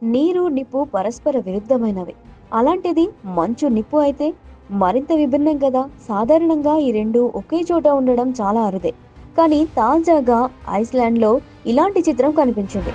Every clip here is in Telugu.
నీరు, నిప్పు పరస్పర విరుద్ధమైనవి. అలాంటిది మంచు, నిప్పు అయితే మరింత విభిన్నం కదా! సాధారణంగా ఈ 2 ఒకే చోట ఉండడం చాలా అరుదే. కానీ తాజాగా ఐస్‌లాండ్‌లో ఇలాంటి చిత్రం కనిపించింది.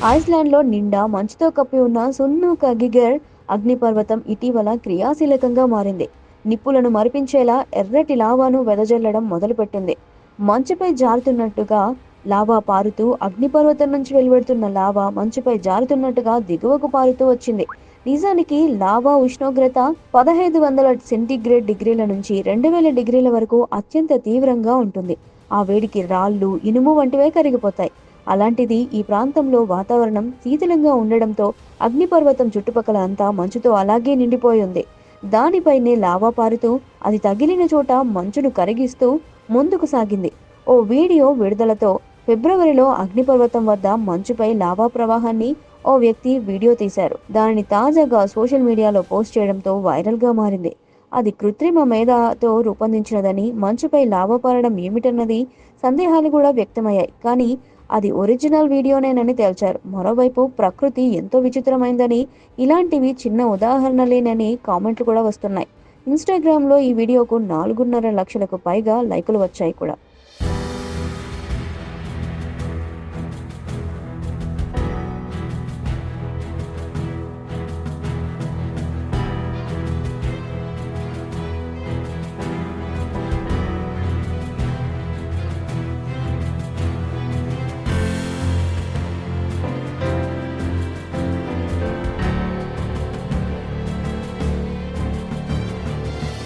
ఐస్‌లాండ్‌లో నిండా మంచుతో కప్పి ఉన్న సున్నుకగిగెర్ అగ్నిపర్వతం ఇటీవల క్రియాశీలకంగా మారింది. నిప్పులను మరిపించేలా ఎర్రటి లావాను వెదజల్లడం మొదలుపెట్టింది. మంచుపై జారుతున్నట్టుగా లావా పారుతూ అగ్నిపర్వతం నుంచి వెలువడుతున్న లావా మంచుపై జారుతున్నట్టుగా దిగువకు పారుతూ వచ్చింది. నిజానికి లావా ఉష్ణోగ్రత 1500 సెంటీగ్రేడ్ డిగ్రీల నుంచి 2000 డిగ్రీల వరకు అత్యంత తీవ్రంగా ఉంటుంది. ఆ వేడికి రాళ్ళు, ఇనుము వంటివే కరిగిపోతాయి. అలాంటిది ఈ ప్రాంతంలో వాతావరణం శీతలంగా ఉండడంతో అగ్నిపర్వతం చుట్టుపక్కల అంతా మంచుతో అలాగే నిండిపోయి ఉంది. దానిపైనే లావా పారుతూ అది తగిలిన చోట మంచును కరిగిస్తూ ముందుకు సాగింది. ఓ వీడియో విడుదలతో ఫిబ్రవరిలో అగ్నిపర్వతం వద్ద మంచుపై లావా ప్రవాహాన్ని ఓ వ్యక్తి వీడియో తీశారు. దానిని తాజాగా సోషల్ మీడియాలో పోస్ట్ చేయడంతో వైరల్గా మారింది. అది కృత్రిమ మేధతో రూపొందించినదని, మంచుపై లావా పారడం ఏమిటన్నది సందేహాలు కూడా వ్యక్తమయ్యాయి. కానీ అది ఒరిజినల్ వీడియోనేనని తేల్చారు. మరోవైపు ప్రకృతి ఎంతో విచిత్రమైందని, ఇలాంటివి చిన్న ఉదాహరణలేనని కామెంట్లు కూడా వస్తున్నాయి. ఇన్‌స్టాగ్రామ్‌లో ఈ వీడియోకు 4.5 లక్షలకు పైగా లైకులు వచ్చాయి కూడా.